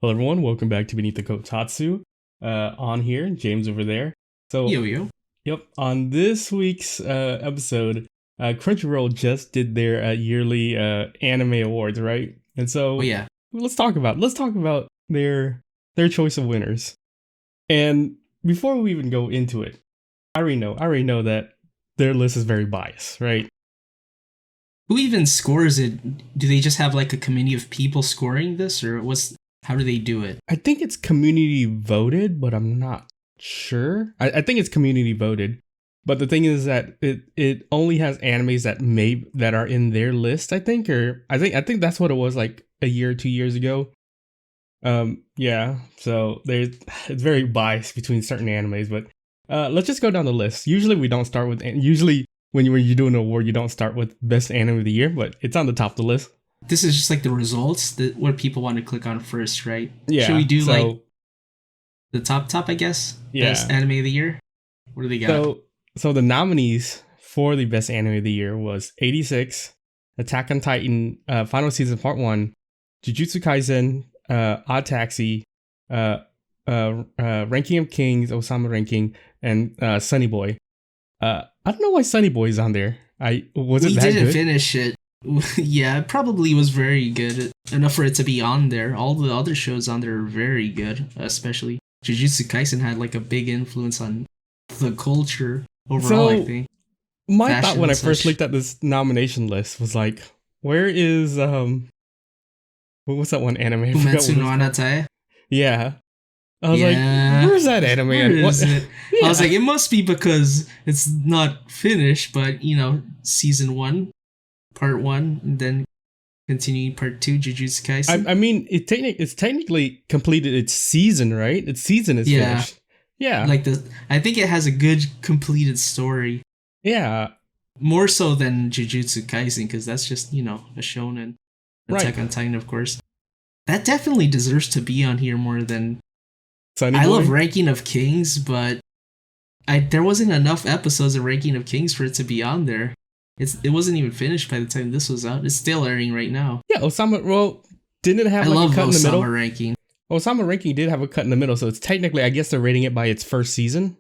Hello everyone, welcome back to Beneath the Kotatsu. On here, James over there. So, Yo. yep, on this week's episode, Crunchyroll just did their yearly anime awards, right? And Oh so yeah. let's talk about their choice of winners. And before we even go into it, I already know that their list is very biased, right? Who even scores it? Do they just have like a committee of people scoring this, or how do they do it? I think it's community voted, but I'm not sure. I think it's community voted. But the thing is that it only has animes that are in their list, I think, or I think that's what it was like a year or 2 years ago. Yeah. So it's very biased between certain animes, but let's just go down the list. Usually we don't start with usually when you do an award, you don't start with best anime of the year, but it's on the top of the list. This is just like the results that what people want to click on first, right? Yeah. Should we do so, like the top, I guess? Yeah. Best anime of the year? What do they got? So the nominees for the best anime of the year was 86, Attack on Titan, Final Season Part 1, Jujutsu Kaisen, Odd Taxi, Ranking of Kings, Osama Ranking, and Sunny Boy. I don't know why Sunny Boy is on there. We didn't finish it. Yeah, it probably was very good enough for it to be on there. All the other shows on there are very good, especially Jujutsu Kaisen had like a big influence on the culture overall, I think. My Fashion thought when I and first such. looked at this nomination list was like, where is what's that one anime? I forgot what Fumetsu it's no called. Anatae. Yeah. I was Yeah. like, where's that anime? Where And is it? Yeah. I was like, it must be because it's not finished, but season 1, part 1, and then continuing part 2, Jujutsu Kaisen. I mean, it's technically completed its season, right? Its season is finished. Yeah. I think it has a good completed story. Yeah. More so than Jujutsu Kaisen, because that's just, a shonen. Attack on Titan, of course. That definitely deserves to be on here more than... Sunny I Boy? love Ranking of Kings, but there wasn't enough episodes of Ranking of Kings for it to be on there. It wasn't even finished by the time this was out. It's still airing right now. Yeah, didn't it have I like love a cut in the middle? Osama Ranking. Osama Ranking did have a cut in the middle, so it's technically, I guess they're rating it by its first season.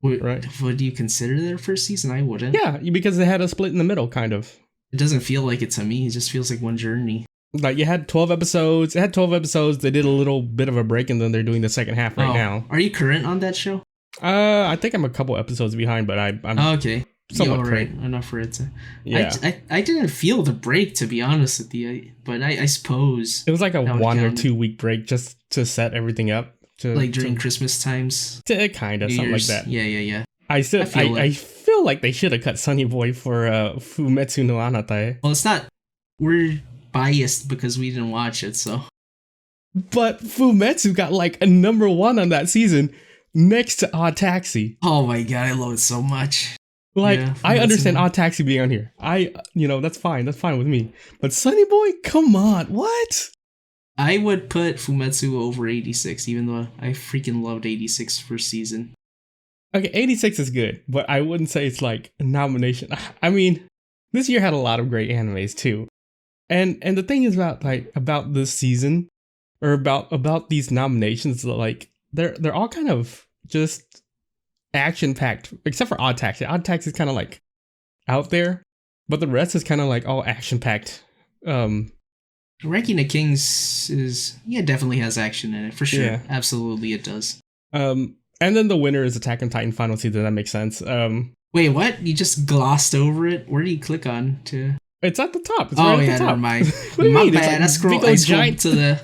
Right. Would you consider their first season? I wouldn't. Yeah, because they had a split in the middle, kind of. It doesn't feel like it to me. It just feels like one journey. Like you had 12 episodes. It had 12 episodes. They did a little bit of a break, and then they're doing the second half right now. Are you current on that show? I think I'm a couple episodes behind, but I'm okay. somewhat right. Enough for it to... Yeah. I didn't feel the break, to be honest with you, but I suppose... It was like a 1 or 2 week break just to set everything up. Like during Christmas times? Kind of, something like that. Yeah. I feel like they should have cut Sunny Boy for Fumetsu no Anatae. Well, it's not... We're biased because we didn't watch it, so... But Fumetsu got like a number 1 on that season next to Odd Taxi. Oh my god, I love it so much. Like, Yeah, I understand Odd Taxi being on here. That's fine. That's fine with me. But Sunny Boy, come on. What? I would put Fumetsu over 86, even though I freaking loved 86 first season. Okay, 86 is good, but I wouldn't say it's like a nomination. I mean, this year had a lot of great animes too. And the thing is about this season, or about these nominations, like they're all kind of just action packed, except for Odd Taxi. Odd Taxi is kind of like out there, but the rest is kind of like all action packed. Ranking of Kings definitely has action in it for sure. Yeah. Absolutely, it does. And then the winner is Attack on Titan Final Season. That makes sense. Wait, what? You just glossed over it? Where do you click on to? It's at the top. It's right at the top. Never mind. What do you My mean? It's bad. like I big scrolled giant to the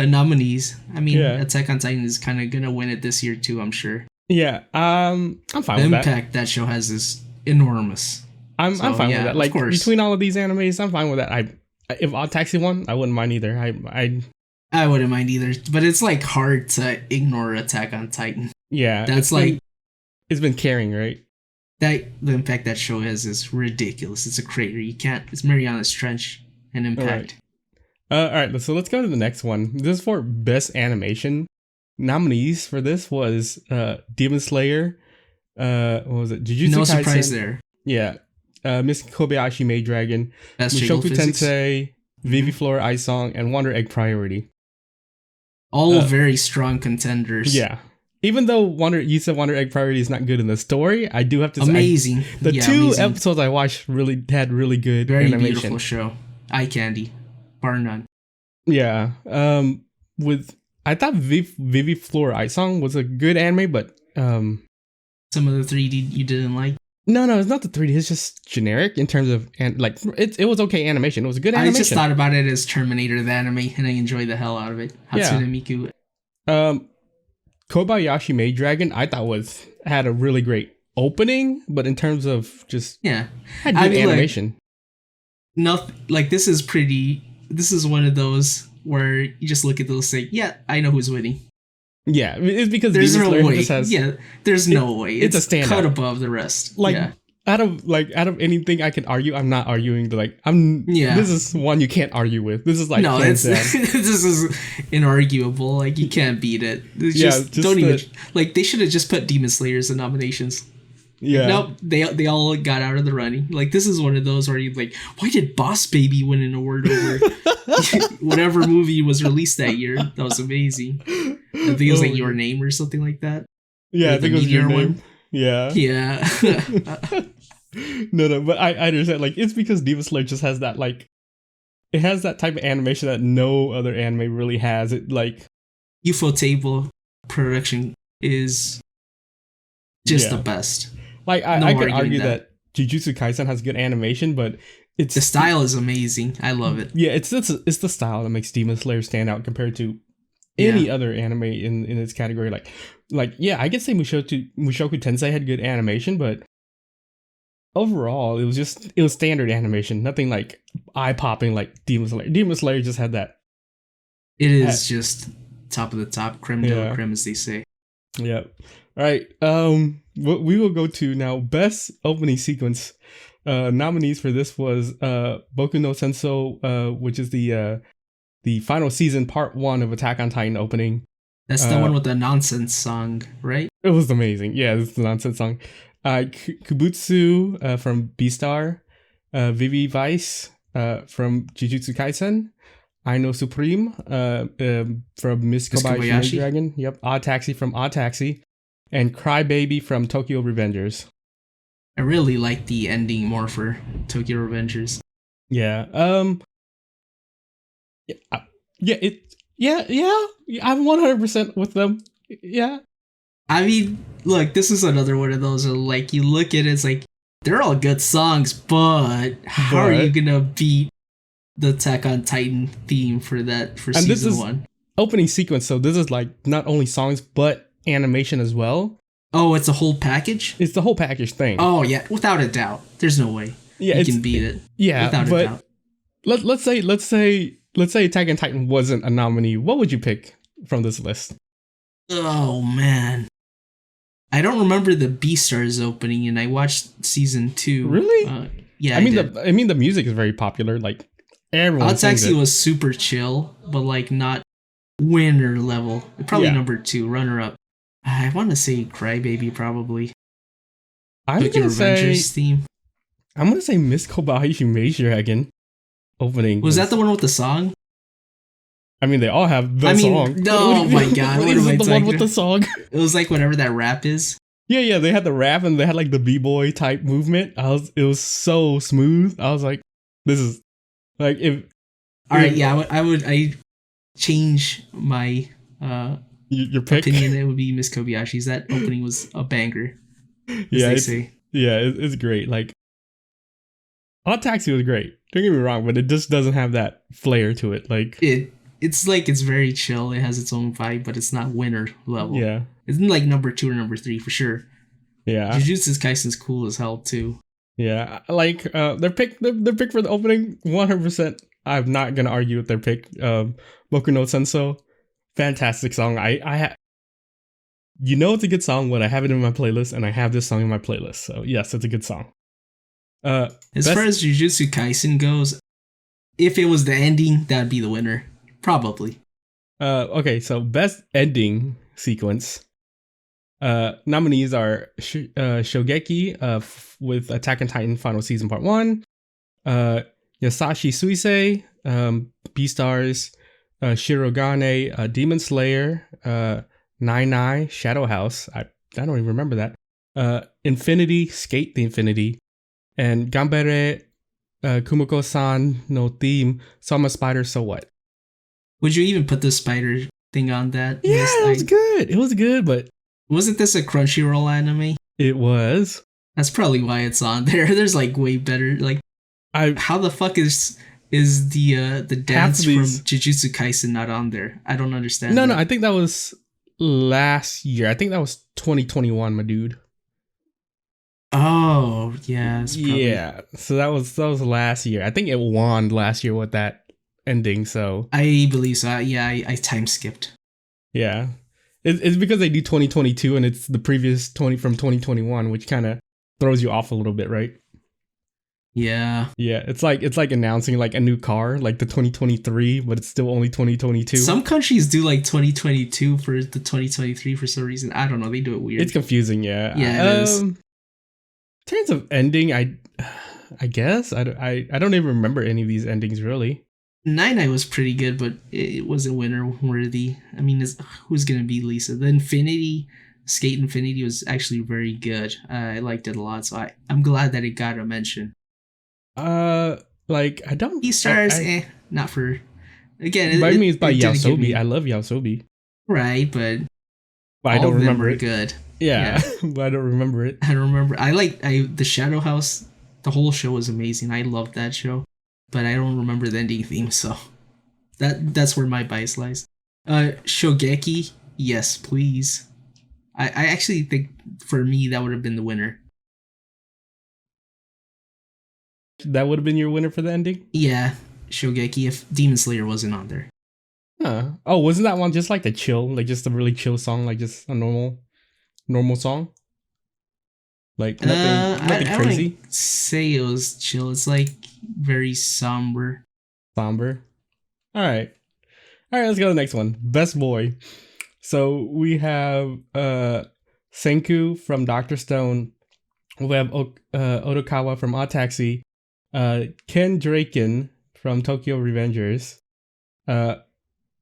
nominees. I mean, Yeah. Attack on Titan is kind of gonna win it this year too, I'm sure. Yeah, I'm fine The with that. impact that show has is enormous. I'm fine with that. of Like course. between all of these animes, I'm fine with that. If Odd Taxi won, I wouldn't mind either. I wouldn't mind either, but it's like hard to ignore Attack on Titan. Yeah, That's it's been carrying, right? the impact that show has is ridiculous. It's a crater. It's Mariana's Trench and impact. All right, so let's go to the next one. This is for best animation. Nominees for this was Demon Slayer. What was it? Jujutsu No Kaisen. surprise there. Yeah. Miss Kobayashi Maid Dragon, Best Mushoku Physics. Tensei, Viviflora Ice Song, and Wonder Egg Priority. All very strong contenders. Yeah. Even though you said Wonder Egg Priority is not good in the story, I do have to say amazing. The two amazing. episodes I watched really had really good very animation. Beautiful show. Eye candy, bar none. Yeah. I thought Vivi Floor Ice Song was a good anime, but some of the 3D you didn't like. No, it's not the 3D. It's just generic in terms of it was okay animation. It was a good animation. I just thought about it as Terminator the anime, and I enjoyed the hell out of it. Hatsune Miku. Kobayashi Maid Dragon I thought had a really great opening, but in terms of just had good animation. This is one of those where you just look at those and say, yeah, I know who's winning. Yeah, it's because there's no way. There's no way. It's a standout. Cut above the rest. Out of anything I can argue, I'm not arguing. This is one you can't argue with. This is this is inarguable. Like, you can't beat it. They should have just put Demon Slayer as the nominations. Yeah. Nope. They all got out of the running. Like, this is one of those where you why did Boss Baby win an award over whatever movie was released that year? That was amazing. I think it was Your Name or something like that. Yeah, I think it was Your Name. One. Yeah. Yeah. No, but I understand. It's because Demon Slayer just has that it has that type of animation that no other anime really has. It UFO Table production is just the best. I could argue that Jujutsu Kaisen has good animation, but the style is amazing. I love it. Yeah, it's the style that makes Demon Slayer stand out compared to any other anime in its category. I could say Mushoku Tensei had good animation, but overall it was standard animation. Nothing eye popping like Demon Slayer. Demon Slayer just had that. It is just top of the top, creme de la creme, as they say. Yeah. All right. We will go to now best opening sequence. Nominees for this was Boku no Senso, which is the final season part 1 of Attack on Titan opening. That's the one with the nonsense song, right? It was amazing. Yeah, it's the nonsense song. Kubutsu from Beastar, Vivi Vice from Jujutsu Kaisen, Aino Supreme from Miss Kobayashi Dragon. Yep. Odd Taxi from Odd Taxi, and Crybaby from Tokyo Revengers. I really like the ending more for Tokyo Revengers. Yeah. I'm 100% with them. Yeah. I mean, look, this is another one of those where, you look at it, it's they're all good songs, but how are you gonna beat the Attack on Titan theme for season 1? Opening sequence, so this is not only songs but animation as well. Oh, it's a whole package? It's the whole package thing. Oh yeah, without a doubt. There's no way you can beat it. Yeah, without a doubt. Let's say Attack on Titan wasn't a nominee. What would you pick from this list? Oh man, I don't remember the Beastars opening, and I watched season 2. Really? Yeah. I mean the music is very popular. Everyone. Odd Taxi was super chill, but not winner level. Probably number 2, runner up. I want to say Crybaby probably. I'm gonna say Miss Kobayashi Maid Dragon opening. Was that the one with the song? I mean, they all have the song. Oh my god! What am I the one with the song? It was whatever that rap is. Yeah. They had the rap and they had the b-boy type movement. It was so smooth. I was like, this is if. All right, yeah, I change my your pick. Opinion. It would be Miss Kobayashi's. That opening was a banger. Yeah, it's great. Odd Taxi was great. Don't get me wrong, but it just doesn't have that flair to it. It's very chill. It has its own vibe, but it's not winner level. Yeah, it's number 2 or number 3 for sure. Yeah, Jujutsu Kaisen's cool as hell too. Yeah, their pick for the opening 100%. I'm not gonna argue with their pick. Boku no Senso, fantastic song. I it's a good song when I have it in my playlist, and I have this song in my playlist. So yes, it's a good song. As far as Jujutsu Kaisen goes, if it was the ending, that'd be the winner, probably. Okay, so best ending sequence. Nominees are Shogeki with Attack on Titan Final Season Part 1, Yasashi Suisei, Beastars, Shirogane, Demon Slayer, Nine Shadow House. I don't even remember that. Infinity, Skate the Infinity, and Gambare Kumiko-san no theme. So I'm a spider. So what? Would you even put the spider thing on that Yeah, list? it was good. It was good, but Wasn't this a Crunchyroll anime? it was. That's probably why it's on there. There's like way better. Like, how the fuck is the dance from Jujutsu Kaisen not on there? I don't understand. No, I think that was last year. I think that was 2021, my dude. Oh yeah, yeah. So that was last year. I think it won last year with that ending. So I believe so. Yeah, I time skipped. Yeah, it's because they do 2022 and it's the previous 20 from 2021, which kind of throws you off a little bit, right? Yeah. Yeah, it's like announcing like a new car, like the 2023, but it's still only 2022. Some countries do like 2022 for the 2023 for some reason. I don't know. They do it weird. It's confusing, yeah. Yeah, it is. In terms of ending, I guess I don't even remember any of these endings really. Nine was pretty good, but it wasn't winner worthy. I mean, who's gonna be Lisa? The Infinity Skate Infinity was actually very good. I liked it a lot, so I'm glad that it got a mention. Like I don't. E stars, not for. Again, by me, it's by Yasobi. I love Yasobi. Right, but I don't remember it. Good. Yeah, but I don't remember it. I don't remember. The Shadow House. The whole show was amazing. I loved that show, but I don't remember the ending theme. So that's where my bias lies. Shogeki, yes, please. I actually think for me that would have been the winner. That would have been your winner for the ending? Yeah, Shogeki if Demon Slayer wasn't on there. Huh. Oh, wasn't that one just like a chill, like just a really chill song, like just a normal song? Like nothing I crazy? wouldn't say it was chill. It's like very somber. Somber. Alright, let's go to the next one. Best boy. So we have Senku from Dr. Stone. We have Odokawa from Odd Taxi. Ken Draken from Tokyo Revengers.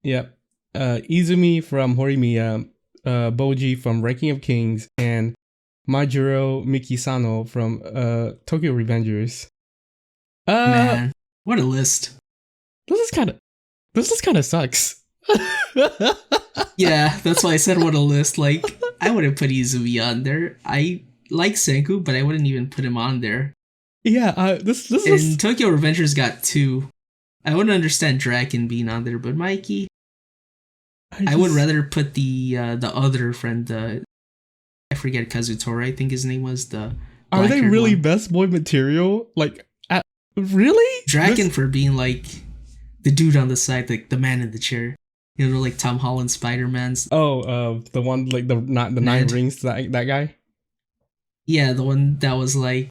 Izumi from Horimiya. Boji from Ranking of Kings, and Majuro Mikisano from Tokyo Revengers. Man, what a list! This is kind of sucks. Yeah, that's why I said what a list. Like, I wouldn't put Izumi on there. I like Senku, but I wouldn't even put him on there. Yeah, this and is... Tokyo Revengers got 2. I wouldn't understand Draken being on there, but Mikey, I would rather put the other friend. I forget Kazutora. I think his name was the. Are they really best boy material? Like, really? Draken for being like the dude on the side, like the man in the chair. You know, like Tom Holland Spider-Man's. Oh, the one like the 9 rings. That guy. Yeah, the one that was like.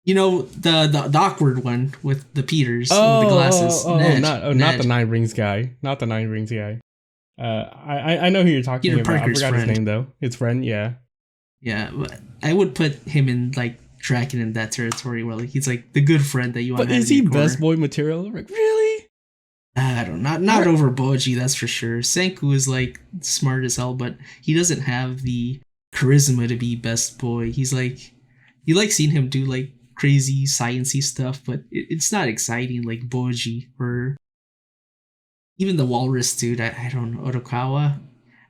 You know, the awkward one with the Peters with the glasses. Ned. Not the 9 rings guy. Not the 9 rings guy. I know who you're talking Peter about. Parker's I forgot friend. his name though. His friend, yeah. Yeah, but I would put him in like Draken in that territory where like he's like the good friend that you want. But is he best boy material? Like, really? I don't know. Not over Boji, that's for sure. Senku is like smart as hell, but he doesn't have the charisma to be best boy. He's like, you like seeing him do like crazy sciencey stuff, but it's not exciting like Boji or even the Walrus dude. I don't know, Odokawa.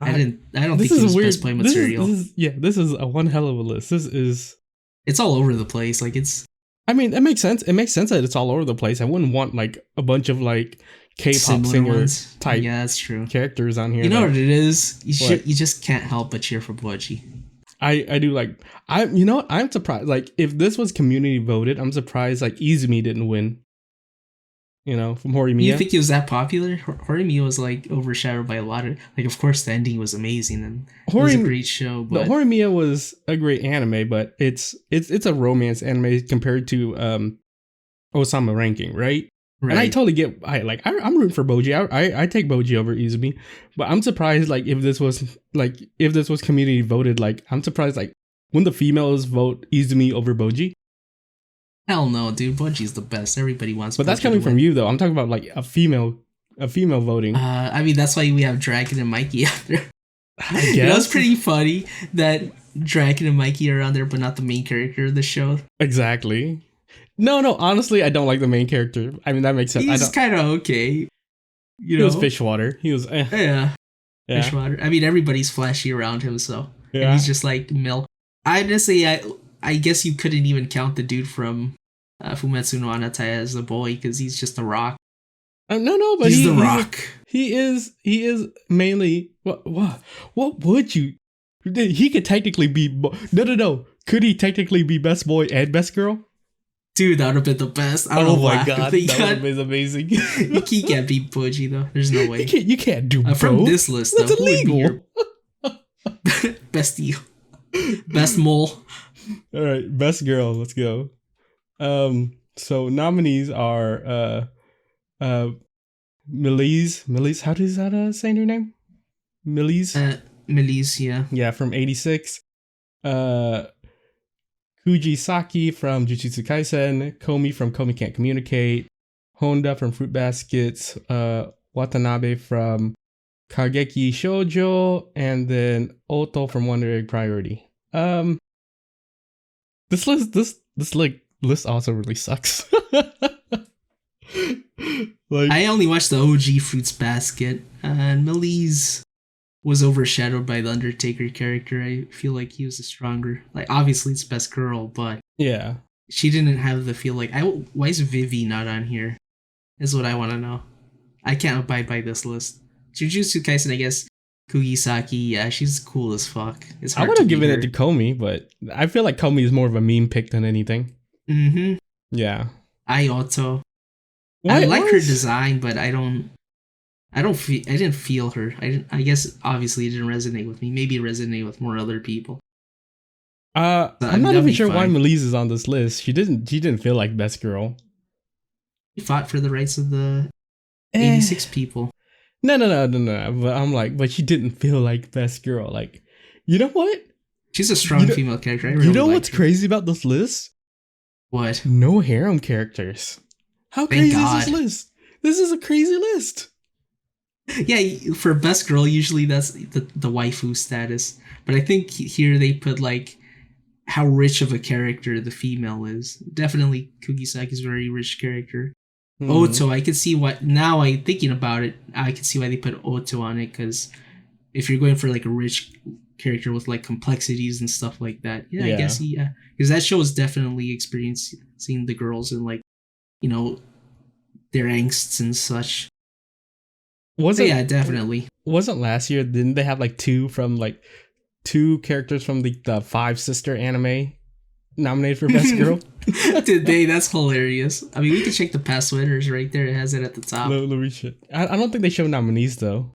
I don't think he was best play material. This is a one hell of a list. It's all over the place. Like it's. I mean, it makes sense. It makes sense that it's all over the place. I wouldn't want like a bunch of like K-pop singer type. Yeah, that's true. Characters on here. You know what it is? You just can't help but cheer for Boji. I do like I'm surprised. Like if this was community voted, I'm surprised like Izumi didn't win. You know, from Horimiya. You think he was that popular? Horimiya was like overshadowed by a lot of like. Of course, the ending was amazing and it was a great show. But Horimiya was a great anime, but it's a romance anime compared to Osama Ranking, right? Right. And I totally get. I'm rooting for Boji. I take Boji over Izumi, but I'm surprised like if this was community voted. Like I'm surprised like when the females vote Izumi over Boji. Hell no, dude. Boji's the best. Everybody wants. But that's coming from you, though. I'm talking about like a female A female voting. I mean, that's why we have Dragon and Mikey out there. I You know, it's guess. pretty funny that Dragon and Mikey are on there, but not the main character of the show. Exactly. No, honestly, I don't like the main character. I mean, that makes sense. He's kind of okay. You He was know? Fishwater. He was, Yeah. yeah. Fishwater. I mean, everybody's flashy around him, so. And Yeah. he's just like milk. Honestly, I guess you couldn't even count the dude from Fumetsu no Anataya as a boy, because he's just a rock. No, but He's the rock. He is mainly what would you? He could technically be no. Could he technically be best boy and best girl? Dude, that would have been the best. I don't Oh know my why. god, They that got- would have been amazing. He can't beat Boji though. There's no way. You can't do both. From this list, That's though, who would be illegal. your best deal? Best mole. All right, best girl. Let's go. So nominees are Melise. How does that say her name? Melise. Melise, yeah. Yeah, from 86. Kujisaki from Jujutsu Kaisen. Komi from Komi Can't Communicate. Honda from Fruit Baskets. Watanabe from Kageki Shoujo. And then Oto from Wonder Egg Priority. This list also really sucks. Like, I only watched the OG Fruits Basket, and Melise was overshadowed by the Undertaker character. I feel like he was a stronger, like, obviously it's best girl, but yeah. she didn't have the feel like, why is Vivi not on here? Is what I want to know. I can't abide by this list. Jujutsu Kaisen, I guess. Kugisaki, yeah, she's cool as fuck. It's I hard would to have given beat it to her. Komi, but I feel like Komi is more of a meme pick than anything. Mm-hmm. Yeah. Ioto. Why- I like why her is- design, but I didn't feel her. I guess obviously it didn't resonate with me. Maybe it resonated with more other people. I'm not that'd even be sure why fine. Melise is on this list. She didn't feel like best girl. She fought for the rights of the Eh. 86 people. No. But I'm like, but she didn't feel like best girl. Like, you know what? She's a strong You know- female character. I really You know like what's her. crazy about this list? What? No harem characters. How Thank crazy is this God. list? This is a crazy list. Yeah, for best girl, usually that's the waifu status. But I think here they put like how rich of a character the female is. Definitely Kugisaki's a very rich character. Hmm. Oto, I could see why. Now I thinking about it, I can see why they put Oto on it, because if you're going for like a rich character with like complexities and stuff like that, I Yeah. guess because that show is definitely experiencing the girls and like, you know, their angsts and such. So Wasn't yeah, definitely. wasn't last year? Didn't they have like two characters from the Five Sister anime nominated for best girl? Did they? That's hilarious. I mean, we can check the past winners right there. It has it at the top. Let me check. I don't think they show nominees though.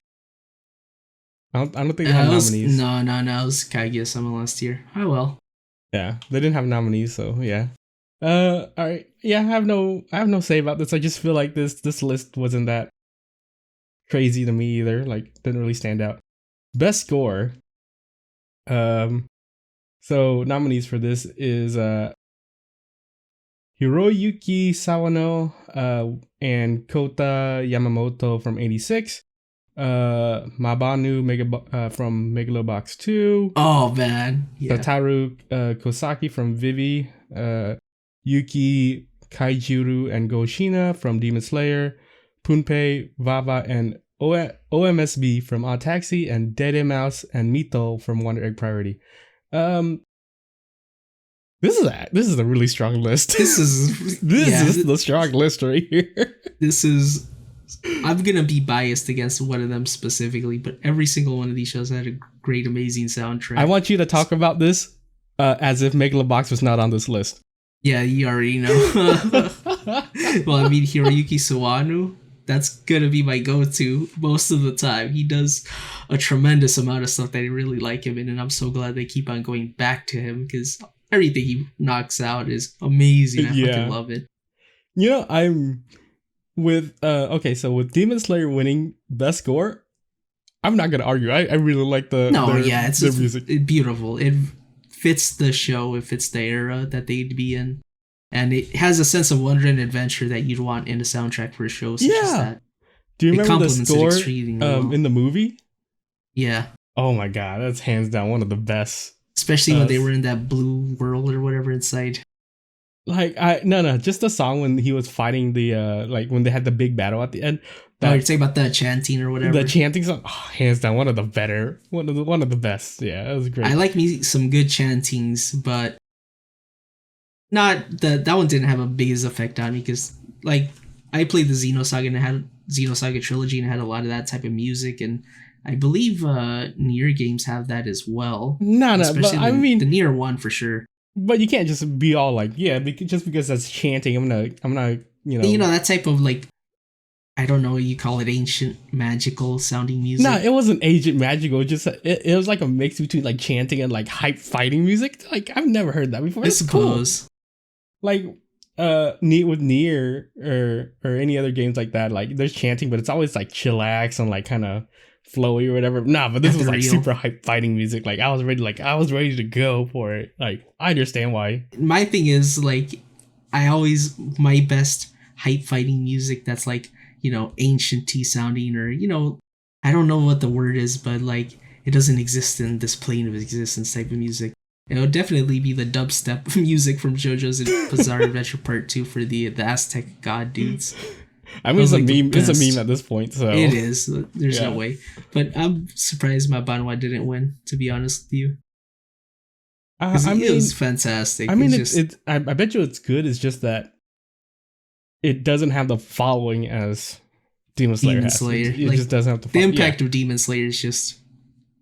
I don't think they have nominees. No. It was Kaguya-sama last year. Oh well. Yeah, they didn't have nominees, so yeah. All right. Yeah, I have no say about this. I just feel like this list wasn't that crazy to me either. Like, didn't really stand out. Best score. So nominees for this is Hiroyuki Sawano and Kota Yamamoto from 86. Mabanu from Megalobox 2. Oh man. Yeah. Sataru Kosaki from Vivi, Yuki Kaijuru and Goshina from Demon Slayer, Punpei, Vava, and OMSB from Odd Taxi, and Dede Mouse and Mito from Wonder Egg Priority. This is a really strong list. This is This is the strong list right here. This is. I'm gonna be biased against one of them specifically, but every single one of these shows had a great, amazing soundtrack. I want you to talk about this as if Megalobox was not on this list. Yeah, you already know. Well, I mean, Hiroyuki Sawano, that's gonna be my go-to most of the time. He does a tremendous amount of stuff that I really like him in, and I'm so glad they keep on going back to him because everything he knocks out is amazing. I Yeah. fucking love it. You know, I'm with so with Demon Slayer winning best score, I'm not gonna argue. I really like It's their just music. beautiful. It fits the show. It fits the era that they'd be in, and it has a sense of wonder and adventure that you'd want in a soundtrack for a show such as Yeah. that. Do you It remember the complements it score extremely well. in the movie? Yeah. Oh my god, that's hands down one of the best. Especially when they were in that blue world or whatever inside. Like I no, just the song when he was fighting the like when they had the big battle at the end. Oh, you're That talking about the chanting or whatever. the chanting song, hands down one of the better, one of the best. Yeah, it was great. I like me some good chantings, but not that one didn't have a biggest effect on me because like I played the Xenosaga and it had Xenosaga trilogy and it had a lot of that type of music, and I believe Nier games have that as well. No, Especially but I mean, the Nier one for sure. but you can't just be all like, yeah, just because that's chanting, I'm gonna, You know that type of like, I don't know, you call it ancient magical sounding music. No, it wasn't Agent Magical. It was like a mix between like chanting and like hype fighting music. Like I've never heard that before. I suppose. Cool. Like with Nier or any other games like that, like there's chanting, but it's always like chillax and like kind of flowy or whatever. Nah, but this was like super hype fighting music. Like I was ready to go for it. Like I understand why. My thing is like my best hype fighting music that's like, you know, ancient-y sounding, or, you know, I don't know what the word is, but like it doesn't exist in this plane of existence type of music. It would definitely be the dubstep music from JoJo's Bizarre Adventure Part 2 for the Aztec god dudes. I mean, it's like a meme. It's a meme at this point, so it is. There's no way. But I'm surprised my Banwa didn't win, to be honest with you. I mean, it was fantastic. I mean, I bet you it's good. It's just that it doesn't have the following as Demon Slayer has. It like, just doesn't have the impact of Demon Slayer is just,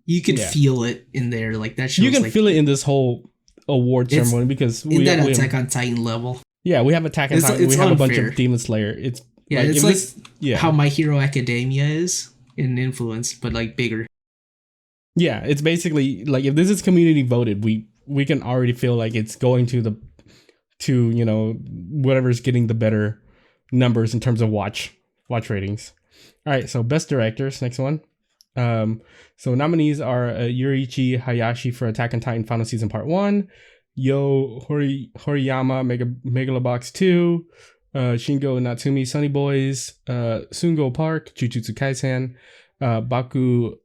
you can feel it in there. Like that shows, you can like, feel it in this whole award ceremony because in that Attack on Titan level. Yeah, we have Attack on Titan. We have a bunch of Demon Slayer. It's like how My Hero Academia is in influence, but like bigger. Yeah, it's basically like if this is community voted, we can already feel like it's going to you know, whatever's getting the better numbers in terms of watch ratings. All right, so best directors, next one. So nominees are Yuriichi Hayashi for Attack on Titan Final Season Part 1, Horiyama Megalobox 2, Shingo Natsumi Sunny Boys, Sungo Park Jujutsu Kaisen, Baku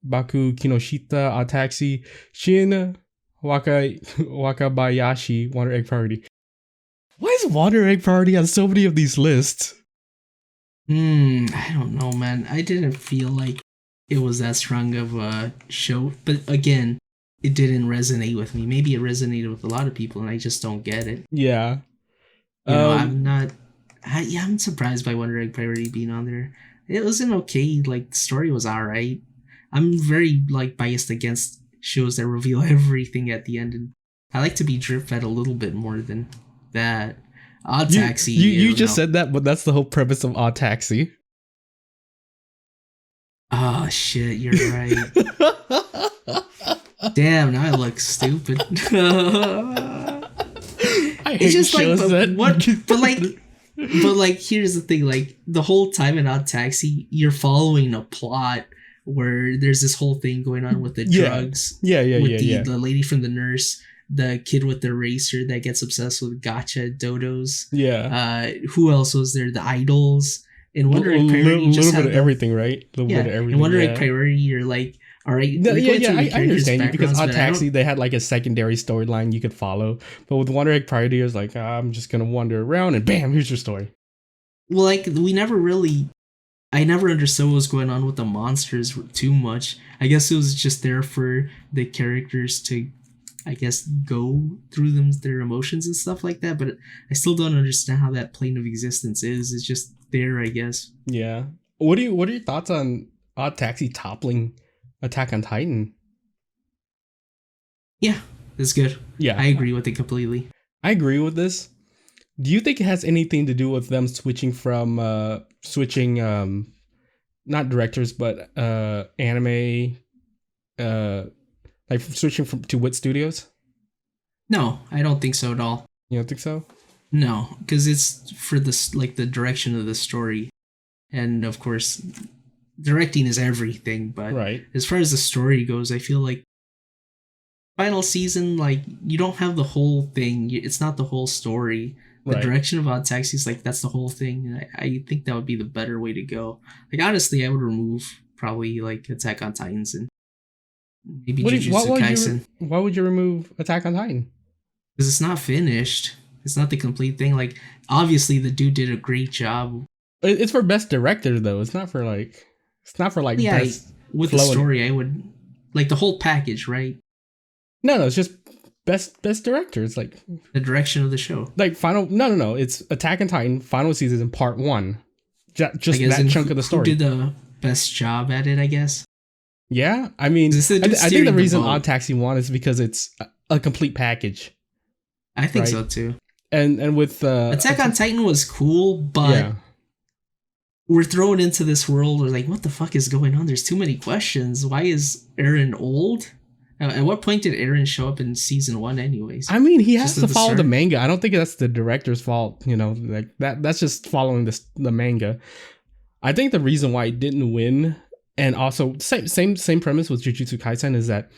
Kinoshita Odd Taxi, Shin Wakabayashi Wonder Egg Priority. Why is Wonder Egg Priority on so many of these lists? I don't know, man. I didn't feel like it was that strong of a show, but again, it didn't resonate with me. Maybe it resonated with a lot of people, and I just don't get it. Yeah, you know, I'm surprised by Wonder Egg Priority being on there. It was an okay, like, the story was alright. I'm very like biased against shows that reveal everything at the end, and I like to be drip fed a little bit more than that. Odd Taxi. You just said that, but that's the whole premise of Odd Taxi. Oh shit, you're right. Damn, now I look stupid. I hate just shows like, but like, here's the thing: like the whole time in Odd Taxi, you're following a plot where there's this whole thing going on with the drugs. The lady from the nurse, the kid with the racer that gets obsessed with gacha dodos. Yeah. Who else was there? The idols. In Wonder Egg Priority, a little bit of everything, right? A little bit of everything. In Wonder Egg Priority, you're like, all right. I understand you because Odd Taxi, they had like a secondary storyline you could follow. But with Wonder Egg Priority, it was like, I'm just going to wander around and bam, here's your story. Well, like, I never understood what was going on with the monsters too much. I guess it was just there for the characters to, I guess, go through their emotions and stuff like that. But I still don't understand how that plane of existence is. It's just there, I guess. Yeah. What are your thoughts on Odd Taxi toppling Attack on Titan? Yeah, it's good. Yeah, I agree with it completely. I agree with this. Do you think it has anything to do with them switching not directors but anime like switching to Wit Studios? No, I don't think so at all. You don't think so? No, because it's for this, like, the direction of the story, and of course, directing is everything. But as far as the story goes, I feel like final season, like, you don't have the whole thing. It's not the whole story. The Right. direction of Odd Taxi is like that's the whole thing. And I think that would be the better way to go. Like honestly, I would remove probably like Attack on Titans and maybe Jujutsu Kaisen Why would you remove Attack on Titan? because it's not finished. It's not the complete thing. Like obviously, the dude did a great job. It's for best director though. It's not for like. It's not for like Yeah, best. with the story, I would like the whole package, right? No, it's just best director. It's like The direction of the show. like final. No. It's Attack on Titan final season in part 1. Just I guess, that chunk of the story. Who did the best job at it? I guess. Yeah, I mean, Is this the dude I think steering the the reason boat? Odd Taxi won is because it's a complete package, I think Right. so too. and with Attack on Titan was cool, but yeah, we're thrown into this world. We're like, what the fuck is going on? There's too many questions. Why is Eren old? At what point did Eren show up in season 1, anyways? I mean, he has Just at to the follow the start? manga. I don't think that's the director's fault. You know, like that's just following the manga. I think the reason why it didn't win, and also same premise with Jujutsu Kaisen, is that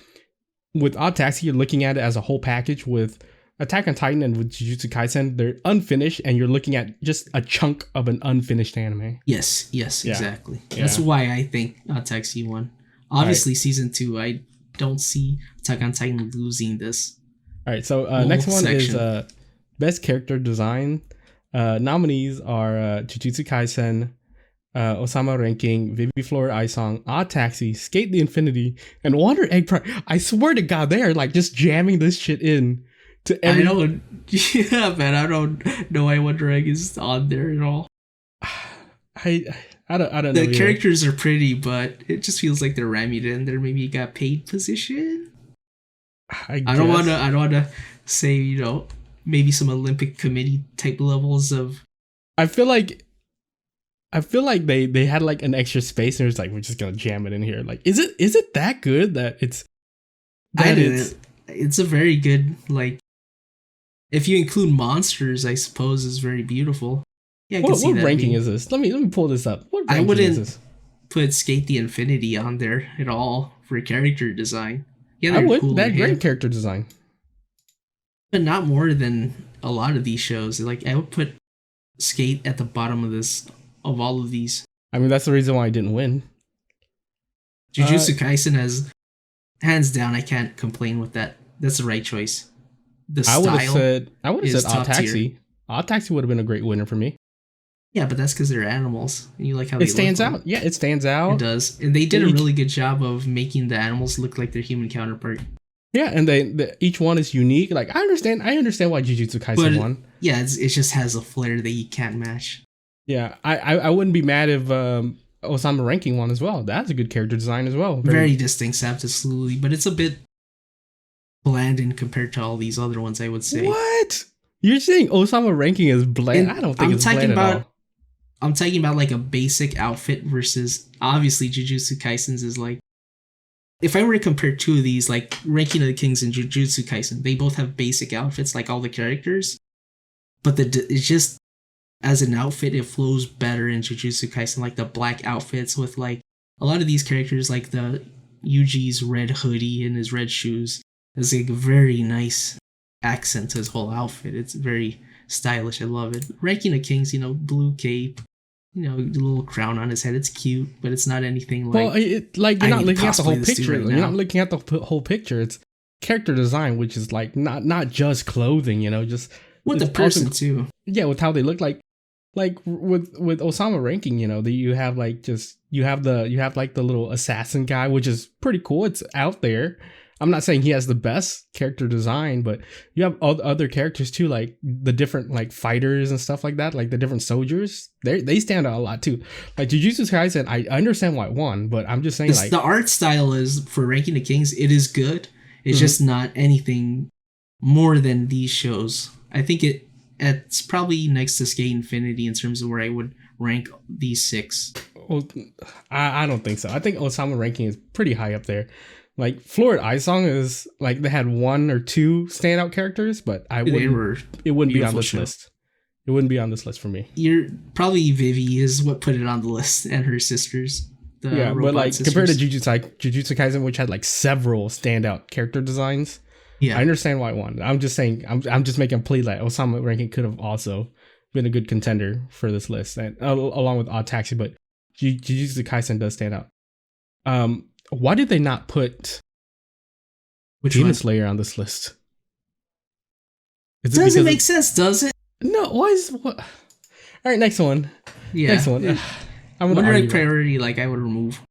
with Odd Taxi, you're looking at it as a whole package. With Attack on Titan and with Jujutsu Kaisen, they're unfinished, and you're looking at just a chunk of an unfinished anime. Yes, Yeah. exactly. Yeah. That's why I think Taxi won. Obviously, season 2, I don't see Attack on Titan losing this. All right, so Whole next one section. is best character design. Nominees are Jujutsu Kaisen, Osama Ranking, Vivi Floor Aisong, Odd Taxi, Skate the Infinity, and Wonder Egg Prime. I swear to God, they are like just jamming this shit in to every. I don't. Yeah, man. I don't know why Wonder Egg is on there at all. I don't know. The either. characters are pretty, but it just feels like they're rammed in there. Maybe got paid position. I don't guess. want to say maybe some Olympic committee type levels of. I feel like they had like an extra space and it was like, we're just gonna jam it in here. Like, is it that good that it's It's a very good, like, if you include monsters, I suppose is very beautiful. Yeah, I can see what that ranking being- is this? Let me pull this up. What I ranking wouldn't- is this? Put Skate the Infinity on there at all for character design. Yeah, I they're would. cool That and great hip, character design. but not more than a lot of these shows. Like I would put Skate at the bottom of all of these. I mean, that's the reason why I didn't win. Jujutsu Kaisen has, hands down, I can't complain with that. That's the right choice. The I would have style, said is Odd top Taxi. Odd Taxi would have been a great winner for me. yeah, but that's because they're animals, and you like how It they stands look. out. Yeah, it stands out. It does, and they did a Each- really good job of making the animals look like their human counterpart. Yeah, and each one is unique. Like I understand why Jujutsu Kaisen But won. yeah, it just has a flair that you can't match. Yeah, I wouldn't be mad if Osama Ranking won as well. That's a good character design as well. Very distinct, absolutely, but it's a bit bland in compared to all these other ones, I would say. What? You're saying Osama Ranking is bland? And I don't think I'm it's talking bland about- at all. I'm talking about like a basic outfit versus obviously Jujutsu Kaisen's is like, if I were to compare two of these, like Ranking of the Kings and Jujutsu Kaisen, they both have basic outfits like all the characters, but it's just as an outfit it flows better in Jujutsu Kaisen, like the black outfits with like a lot of these characters, like the Yuji's red hoodie and his red shoes, is like a very nice accent to his whole outfit. It's very stylish. I love it. Ranking of Kings, blue cape, a little crown on his head. It's cute, but it's not anything like. Well, like you're I not need to looking at the whole cosplay this dude picture. right You're now. not looking at the whole picture. It's character design, which is like not just clothing. Just with the it's also- person too. yeah, with how they look like with Osama Ranking, that you have like you have like the little assassin guy, which is pretty cool. It's out there. I'm not saying he has the best character design, but you have other characters too, like the different like fighters and stuff like that, like the different soldiers. They stand out a lot too. Like Jujutsu Kaisen, I understand why it won, but I'm just saying like The art style is for Ranking the Kings. It is good. It's Mhm. just not anything more than these shows. I think it's probably next to Skate Infinity in terms of where I would rank these 6. well, I don't think so. I think Osama Ranking is pretty high up there. Like Florid Aisong is like they had 1 or 2 standout characters, but it wouldn't be on beautiful this show. list. It wouldn't be on this list for me. You're probably Vivi is what put it on the list, and her sisters. The Yeah, but robot like sisters. compared to Jujutsu Kaisen, which had like several standout character designs, I Yeah. understand why it won. I'm just saying, I'm just making a plea that Osama ranking could have also been a good contender for this list, and along with Odd Taxi, but Jujutsu Kaisen does stand out. Why did they not put Which Demon one? Slayer on this list? Is it Doesn't because make sense, does it? no? Why is what? All right, next one. Yeah. Next one. I'm gonna Wonder argue Egg that. Priority, like I would remove.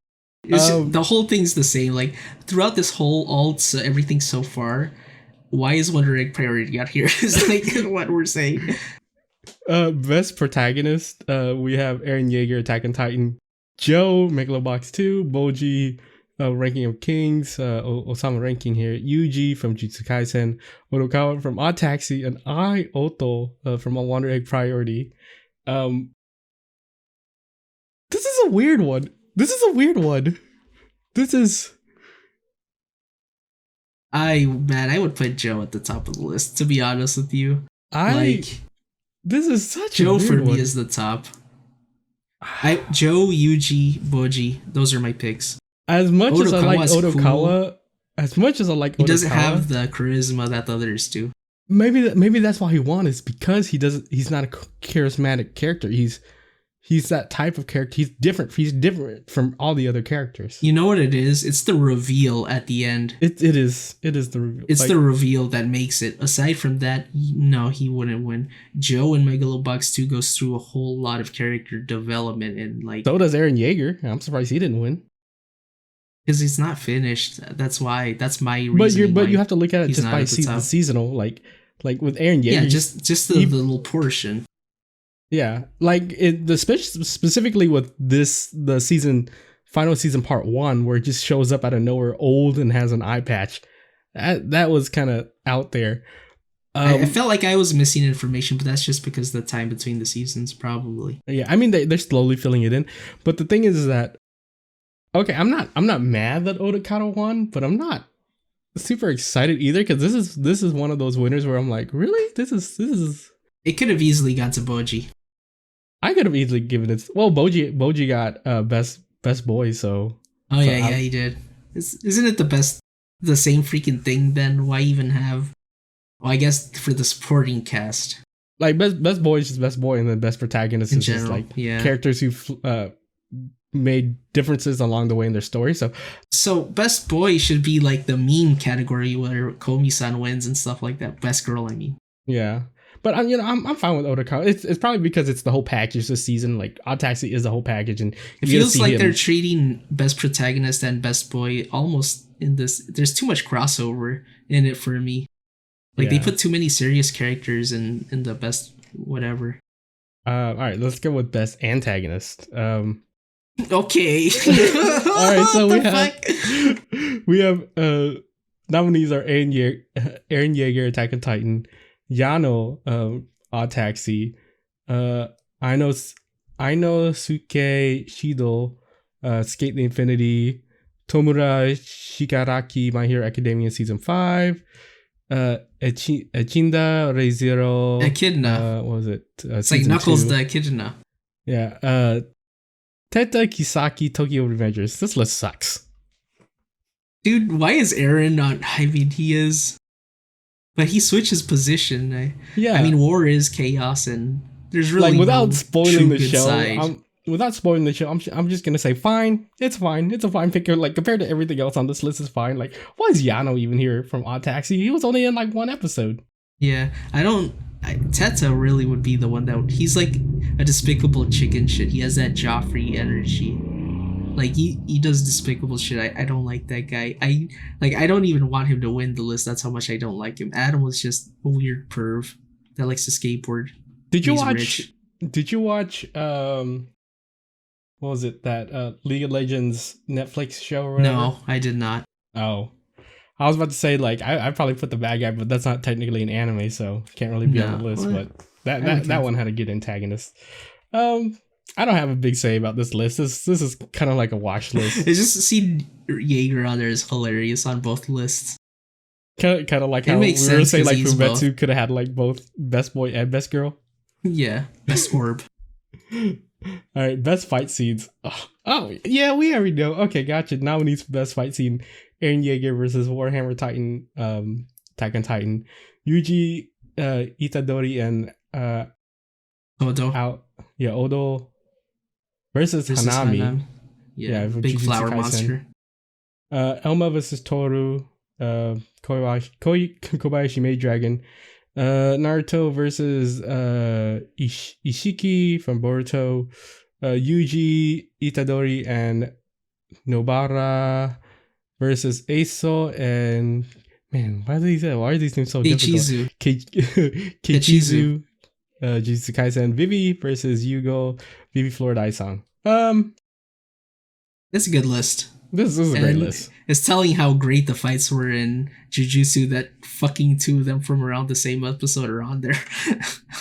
The whole thing's the same. Like throughout this whole alts, everything so far, why is Wonder Egg Priority out here? Is like what we're saying. Best protagonist. We have Eren Yeager, Attack on Titan, Joe, Megalobox 2, Boji, Ranking of Kings, Osama ranking here, Yuji from Jujutsu Kaisen, Odokawa from Odd Taxi, and I, Oto, from A Wonder Egg Priority. This is a weird one. This is I would put Joe at the top of the list. To be honest with you, this is such Joe a weird for me one. is the top. Joe, Yuji, Boji, those are my picks. As much as I like Odokawa's Odokawa, He doesn't have the charisma that the others do. maybe that's why he won, is because he's not a charismatic character. He's that type of character. He's different from all the other characters. You know what it is? It's the reveal at the end. It is the reveal. It's the reveal that makes it. Aside from that, no, he wouldn't win. Joe in Megalobox 2 goes through a whole lot of character development and like. So does Eren Yeager. I'm surprised he didn't win. Because he's not finished. That's why. That's my reason. But you have to look at it just by the seasonal. Like with Eren Yeager. Yeah, just the little portion. Yeah, like specifically with the final season part 1, where it just shows up out of nowhere, old and has an eye patch. That was kind of out there. I felt like I was missing information, but that's just because the time between the seasons, probably. Yeah, I mean they're slowly filling it in, but the thing is that okay, I'm not mad that Odokawa won, but I'm not super excited either, because this is one of those winners where I'm like, really, this is. It could have easily gone to Boji. I could have easily given it. Well, Boji got best boy, so. Oh yeah, he did. Isn't it the same freaking thing then? Why even have? Well, I guess for the supporting cast. Like best boy is just best boy, and then best protagonist is just like characters who made differences along the way in their story. So best boy should be like the meme category where Komi-san wins and stuff like that. Best girl, I mean. Yeah. But I'm fine with Odokawa. It's probably because it's the whole package this season. Like Odd Taxi is the whole package, and it feels like they're treating best protagonist and best boy almost in this. There's too much crossover in it for me. Like they put too many serious characters in the best whatever. All right, let's go with best antagonist. Okay. All right, so we have nominees are Eren Yeager, Attack on Titan, Yano, Odd Taxi, Inosuke Shido, Skate the Infinity, Tomura Shigaraki, My Hero Academia Season 5, Echinda Re:Zero, Echidna. What was it? It's like Knuckles 2. The Echidna. Yeah. Teta Kisaki, Tokyo Revengers. This list sucks. Dude, why is Eren not? I mean, he is. But he switches position. I mean, war is chaos, and there's really like without no spoiling the show. side. Without spoiling the show, I'm just gonna say fine. It's fine. It's a fine pick. Like compared to everything else on this list, is fine. Like why is Yano even here from Odd Taxi? He was only in like one episode. Yeah, Teta really would be the one that he's like a despicable chicken shit. He has that Joffrey energy. Like he does despicable shit. I don't like that guy. I don't even want him to win the list. That's how much I don't like him. Adam was just a weird perv that likes to skateboard. Did you watch what was it, that League of Legends Netflix show or whatever? No, I did not. Oh. I was about to say, like, I probably put the bad guy, but that's not technically an anime, so can't really be on the list. What? But that one had a good antagonist. I don't have a big say about this list. This is kind of like a wash list. It's just seeing Jaeger on there is hilarious on both lists. Kind of like how we were saying, like, Fumetsu could have had like both best boy and best girl. Yeah, best orb. All right, best fight scenes. Oh yeah, we already know. Okay, gotcha. Nominees for best fight scene: Eren Yeager versus Warhammer Titan Attack on Titan. Yuji Itadori and Odo Odo versus Hanami. Yeah, from big Jujutsu flower Kaisen. monster. Elma versus Toru. Kobayashi Maid Dragon. Naruto versus Ishiki from Boruto. Yuji Itadori and Nobara versus Eso and why are these names so Keichizu. difficult? Keichizu. Jujutsu Kaisen. Vivi versus Yugo. Vivi Florida Isang. That's a good list. This is a great list. It's telling how great the fights were in Jujutsu that fucking two of them from around the same episode are on there.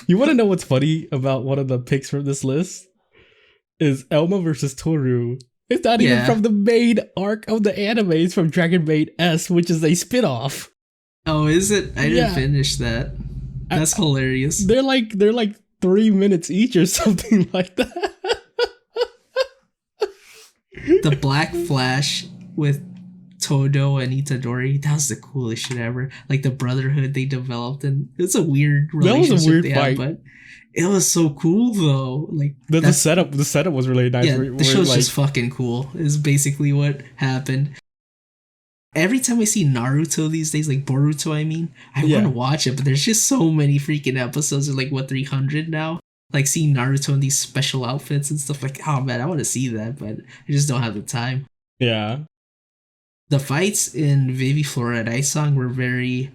You want to know what's funny about one of the picks from this list? Is Elma versus Toru. It's not even from the main arc of the anime. It's from Dragon Maid S, which is a spin-off. Oh, is it? I didn't finish that. That's hilarious. They're like 3 minutes each or something like that. The Black Flash with Todo and Itadori, that was the coolest shit ever. Like the brotherhood they developed, and it's a weird relationship. That was a weird fight, but it was so cool though. Like the setup was really nice. Yeah, the show's just fucking cool. Is basically what happened. Every time I see Naruto these days, like Boruto, I want to watch it, but there's just so many freaking episodes. There's like 300 now. Like seeing Naruto in these special outfits and stuff, like, oh man, I want to see that, but I just don't have the time. Yeah. The fights in Vivi Florida Isang were very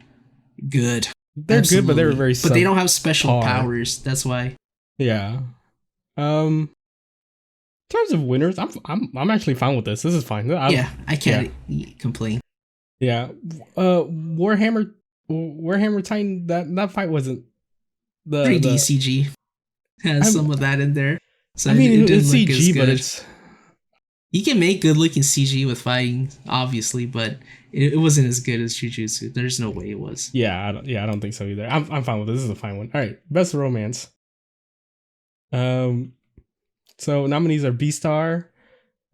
good. They're good, but they were very But they don't have special powers. That's why. Yeah. In terms of winners, I'm actually fine with this. This is fine. I can't complain. Yeah. Warhammer Titan, that fight wasn't 3D CG. Has some of that in there. So it it's didn't look CG, as but good. You can make good looking CG with fighting, obviously, but it wasn't as good as Jujutsu. There's no way it was. Yeah, I don't think so either. I'm fine with this. This is a fine one. All right, best romance. So nominees are Beastar,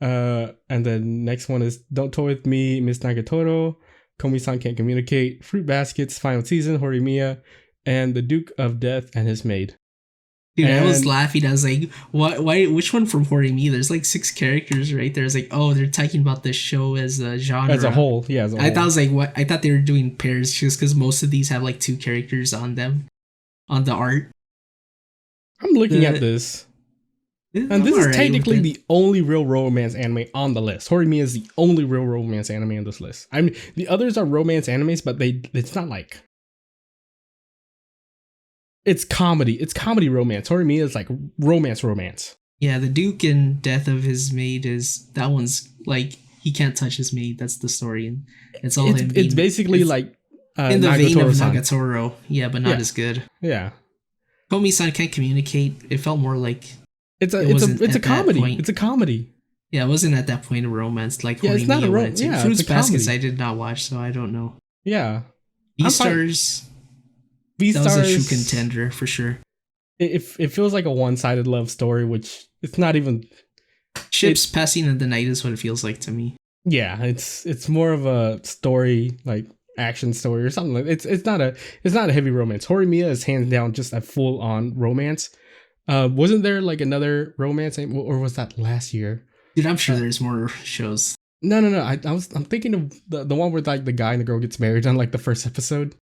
and the next one is Don't Toy With Me, Miss Nagatoro, Komi-san Can't Communicate, Fruit Baskets, Final Season, Horimiya, and The Duke of Death and His Maid. Dude, I was laughing. I was like, "What? Why? Which one from Horimiya? There's like 6 characters right there." It's like, oh, they're talking about the show as a genre, as a whole. Yeah, as a whole. I thought it was like what? I thought they were doing pairs just because most of these have like 2 characters on them, on the art. I'm looking at this, and this is technically the only real romance anime on the list. Horimiya is the only real romance anime on this list. I mean, the others are romance animes, but it's not like. It's comedy. It's comedy romance. Horimiya is like romance. Yeah, the Duke and Death of His Maid that one's like he can't touch his maid. That's the story, and it's all him. It's basically like in the vein of Nagatoro. Yeah, but not as good. Yeah. Komi-san Can't Communicate. It felt more like it's a comedy. It's a comedy. Yeah, it wasn't at that point of romance like Horimiya. It's not a romance. Yeah, Fruits Baskets I did not watch, so I don't know. Yeah. Beastars. That was a true contender for sure. It feels like a one-sided love story, which it's not even. Ships passing in the night is what it feels like to me. Yeah, it's more of a story, like action story or something. It's not a heavy romance. Horimiya is hands down just a full-on romance. Wasn't there like another romance, or was that last year? Dude, I'm sure there's more shows. No. I'm thinking of the one where like the guy and the girl gets married on like the first episode.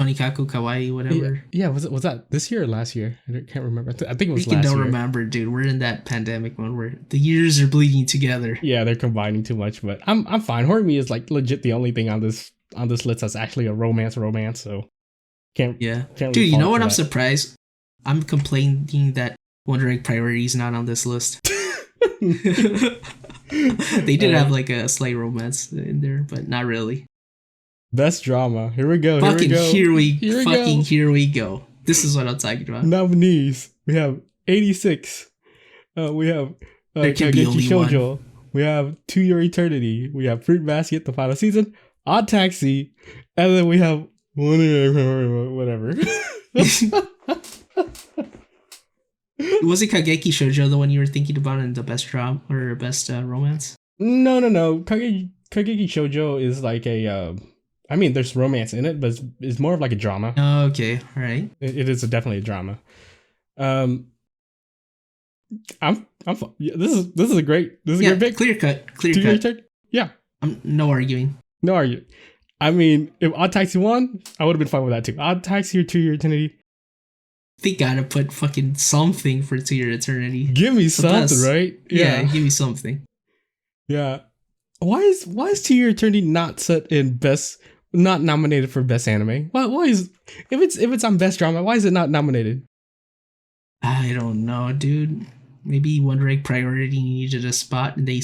Onikaku Kawaii, whatever. Yeah, was that this year or last year? I can't remember. I think it was last year. I don't remember, dude. We're in that pandemic one where the years are bleeding together. Yeah, they're combining too much, but I'm fine. Horimiya is like legit the only thing on this list that's actually a romance. So can't dude. You know what? I'm surprised. I'm complaining that Wonder Egg Priority is not on this list. They did have like a slight romance in there, but not really. Best drama. Here we go. Here we go. This is what I'm talking about. Nominees. We have 86. We have Kageki Shoujo. We have To Your Eternity. We have Fruit Basket, the final season. Odd Taxi. And then we have whatever. Was it Kageki Shoujo the one you were thinking about in the best drama or best romance? No. Kageki Shoujo is like a I mean, there's romance in it, but it's more of like a drama. Okay, all right. It is definitely a drama. Um, yeah, this is a great pick. Clear cut, clear To your cut. turn. Yeah, I'm no arguing. no argue. I mean, if Odd Taxi won, I would have been fine with that too. Odd Taxi or To Your Eternity. They gotta put fucking something for To Your Eternity. Give me something, best. right? Yeah, give me something. Yeah. Why is To Your Eternity not set in best, not nominated for best anime? Why is if it's on best drama? Why is it not nominated? I don't know, dude. Maybe Wonder Egg Priority needed a spot, and they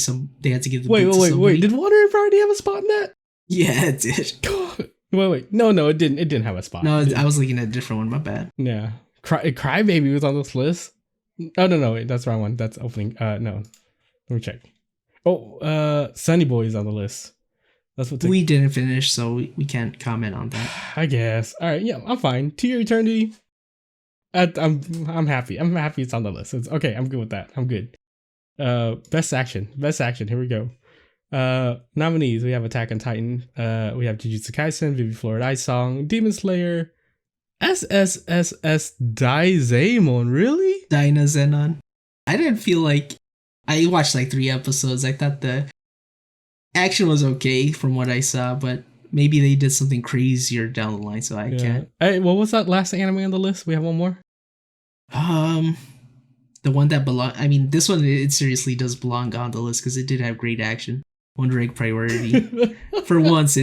had to give the Wait. somebody. Did Wonder Egg already have a spot in that? Yeah, it did. Wait. No, it didn't. It didn't have a spot. No, I was looking at a different one. My bad. Yeah. Crybaby was on this list. Oh no, wait, that's the wrong one. That's opening. No. Let me check. Oh, Sunny Boy is on the list. That's what we didn't finish, so we can't comment on that. I guess. All right, yeah, I'm fine. To Your Eternity. I'm happy. I'm happy it's on the list. It's okay. I'm good with that. I'm good. Best action. Here we go. Nominees. We have Attack on Titan. We have Jujutsu Kaisen, Vivi Florid Ice Song, Demon Slayer, SSSS Daizemon. Really? Dynazenon. I didn't feel like I watched like 3 episodes. I thought the action was okay from what I saw, but maybe they did something crazier down the line, so I can't. Hey, what was that last anime on the list? We have one more. The one that belong. I mean, this one it seriously does belong on the list because it did have great action. Wonder Egg Priority. For once,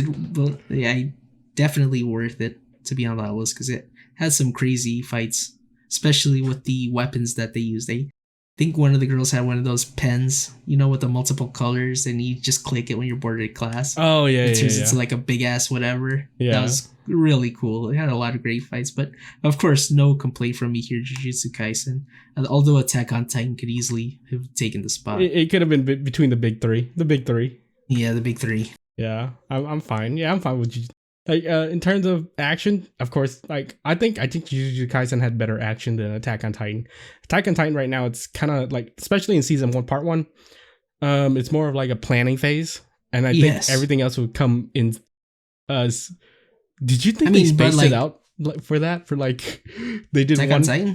definitely worth it to be on that list because it has some crazy fights, especially with the weapons that they use. I think one of the girls had one of those pens, with the multiple colors, and you just click it when you're bored at class. Oh yeah, it turns into like a big ass whatever. Yeah, that was really cool. It had a lot of great fights, but of course, no complaint from me here. Jujutsu Kaisen, although Attack on Titan could easily have taken the spot. It could have been between the big three. Yeah, the big 3. Yeah, I'm fine. Yeah, I'm fine with you. Like in terms of action, of course, like I think Jujutsu Kaisen had better action than Attack on Titan. Attack on Titan right now, it's kind of like, especially in season 1, part 1, it's more of like a planning phase, and I think everything else would come in. Did you think they spaced it out for that? For like they did Attack on Titan?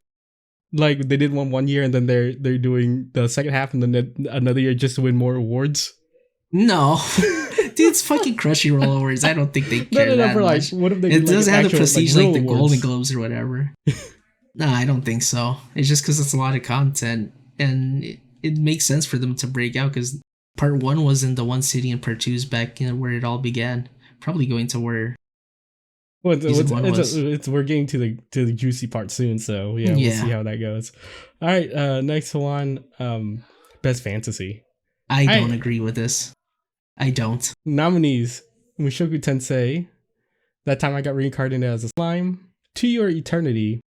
Like they did one year, and then they're doing the second half, and then another year just to win more awards. No. Dude, it's fucking Crunchyroll awards. I don't think they care that much. What if they it doesn't have the prestige like the Golden Globes or whatever. No, I don't think so. It's just because it's a lot of content, and it makes sense for them to break out because part 1 was in the one city and part 2 is back where it all began. Probably going to where. We're getting to the juicy part soon, so we'll see how that goes. All right, next one, best fantasy. I don't agree with this. I don't. Nominees: Mushoku Tensei, That Time I Got Reincarnated as a Slime, To Your Eternity,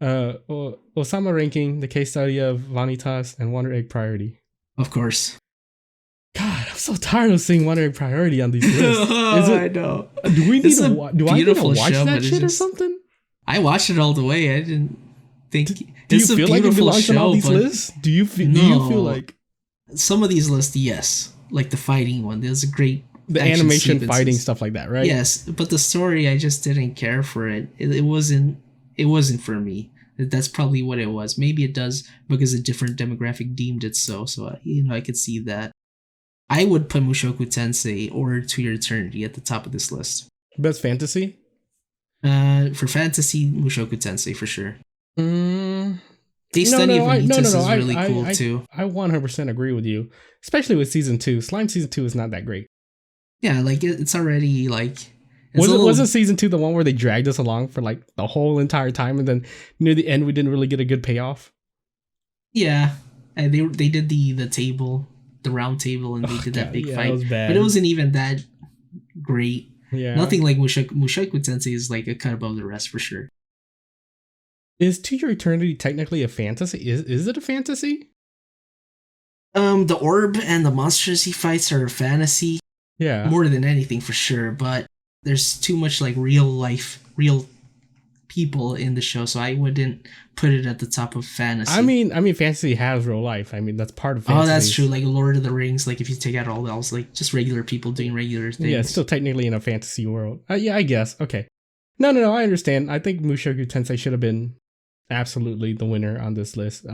Osama Ranking, The Case Study of Vanitas, and Wonder Egg Priority. Of course. God, I'm so tired of seeing Wonder Egg Priority on these lists. I know. Do I need to watch that shit or something? I watched it all the way. I didn't think. Do you feel like it belongs on all these lists? Do you feel like some of these lists? Yes, like the fighting one. There's a great animation sequences. Fighting stuff like that, right? Yes, but the story, I just didn't care for it. It wasn't for me. That's probably what it was. Maybe it does because a different demographic deemed it so. So I could see that. I would put Mushoku Tensei or To Your Eternity at the top of this list. Best fantasy? For fantasy, Mushoku Tensei for sure. Case Study of Vanitas is really cool too. I 100% agree with you, especially with season 2. Slime season 2 is not that great. Yeah, like it's already like. Wasn't season 2 the one where they dragged us along for like the whole entire time, and then near the end we didn't really get a good payoff? Yeah, and they did the table, the round table, and they did that big fight. It was bad. But it wasn't even that great. Yeah, nothing like Mushoku Tensei is like a cut above the rest for sure. Is To Your Eternity technically a fantasy? Is it a fantasy? The orb and the monsters he fights are a fantasy. Yeah. More than anything for sure, but there's too much like real people in the show, so I wouldn't put it at the top of fantasy. I mean, fantasy has real life. I mean, that's part of fantasy. Oh, that's true. Like Lord of the Rings, like if you take out all else, like just regular people doing regular things. Yeah, it's still technically in a fantasy world. Yeah, I guess. Okay. No, I understand. I think Mushoku Tensei should have been absolutely the winner on this list.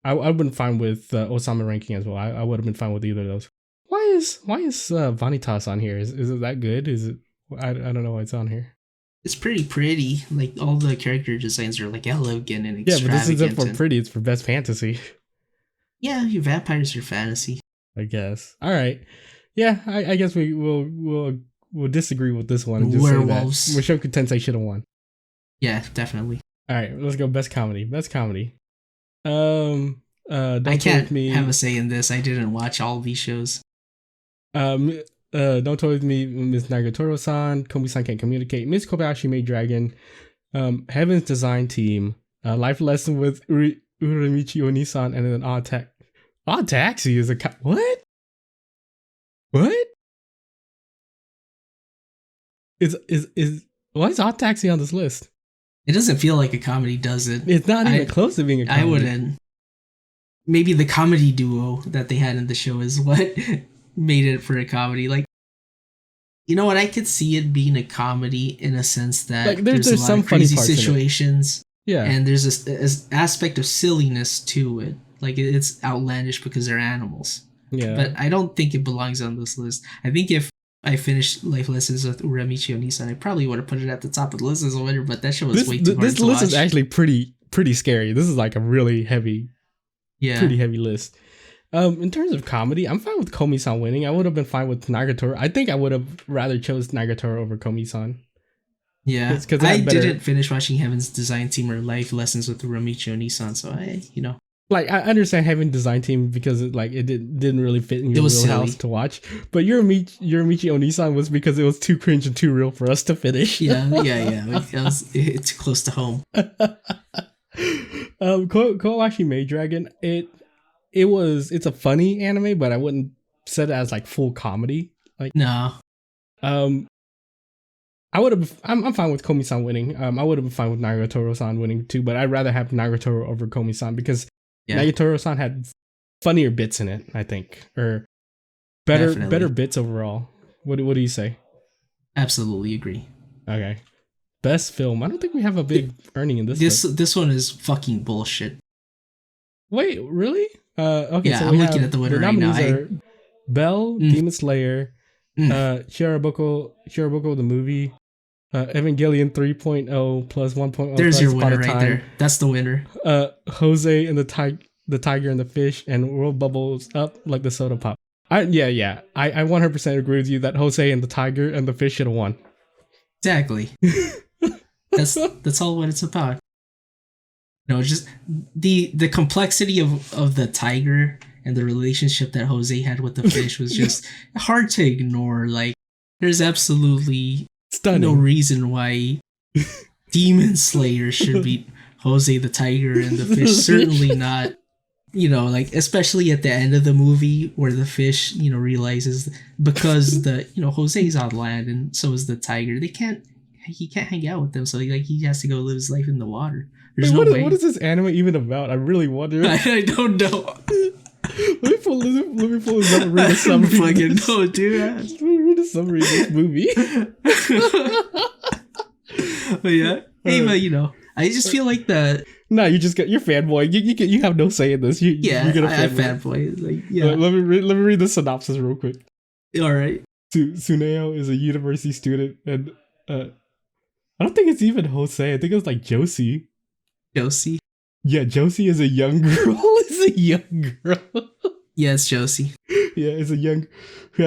I would have been fine with Osama ranking as well. I would have been fine with either of those. Why is Vanitas on here? Is it that good? Is it? I don't know why it's on here. It's pretty. Like all the character designs are like elegant and extravagant. Yeah, but this isn't for pretty. It's for best fantasy. Yeah, your vampires are fantasy. I guess. All right. Yeah, I guess we'll disagree with this one and just Werewolves. say that Mushoku Tensei should have won. Yeah, definitely. All right, let's go best comedy. Best comedy. I can't have a say in this. I didn't watch all these shows. Don't Toy With Me, Miss Nagatoro-san, Komi-san Can't Communicate, Miss Kobayashi Maid Dragon, Heaven's Design Team, Life Lesson with Uramichi Oni-san, and then Odd Taxi is a what? What? Is why is Odd Taxi on this list? It doesn't feel like a comedy, does it? It's not even close to being a comedy. I wouldn't. Maybe the comedy duo that they had in the show is what made it for a comedy. Like, you know what? I could see it being a comedy in a sense that like there's a lot some of crazy situations. Yeah, and there's this aspect of silliness to it. Like it's outlandish because they're animals. Yeah, but I don't think it belongs on this list. I think if I finished Life Lessons with Uramichi Onisan, I probably would have put it at the top of the list as a winner. But that show was way too hard to watch. This list is actually pretty scary. This is like a really heavy. Yeah. Pretty heavy list. In terms of comedy, I'm fine with Komi-san winning. I would have been fine with Nagatoro. I think I would have rather chose Nagatoro over Komi-san. Yeah. Cause I didn't finish watching Heaven's Design Team or Life Lessons with Uramichi Onisan, so like I understand having Design Team because it didn't really fit in your wheelhouse to watch. But Uramichi Onisan was because it was too cringe and too real for us to finish. Yeah. It's too close to home. Kowashi Maid Dragon, it's a funny anime, but I wouldn't set it as like full comedy. Like no. I'm fine with Komi-san winning. I would have been fine with Nagatoro-san winning too, but I'd rather have Nagatoro over Komi-san because Nagatoro-san had funnier bits in it, I think, or better bits overall. What do you say? Absolutely agree. Okay. Best film. I don't think we have a big earning in this. This one is fucking bullshit. Wait, really? Okay, yeah, so I'm looking at the winner right now. Are Bell, Demon Slayer, Shiroboko the movie, Evangelion 3.0 plus 1.0. There's your winner right there. That's the winner. Jose and the Tiger and the Fish, and World Bubbles Up like the soda pop. I 100% agree with you that Jose and the Tiger and the Fish should have won. Exactly. That's all what it's about. No, just the complexity of the tiger and the relationship that Jose had with the fish was just hard to ignore. Like, there's absolutely no reason why Demon Slayer should beat Jose the tiger and the fish. Certainly not. Like especially at the end of the movie where the fish, realizes because Jose's on land and so is the tiger. He can't hang out with them, so he has to go live his life in the water. There's no way. What is this anime even about? I really wonder. I don't know. let me pull this up and read a summary. I fucking know, dude. Let me read a summary of this movie. But yeah, hey, but I just feel like the. No, you just got your fanboy. You have no say in this. I fanboy. Like, yeah. Let me read the synopsis real quick. All right. Suneo is a university student, and I don't think it's even Jose. I think it's like Josie. Josie? Yeah, Josie is a young girl. Yeah, it's Josie. Yeah, it's a young who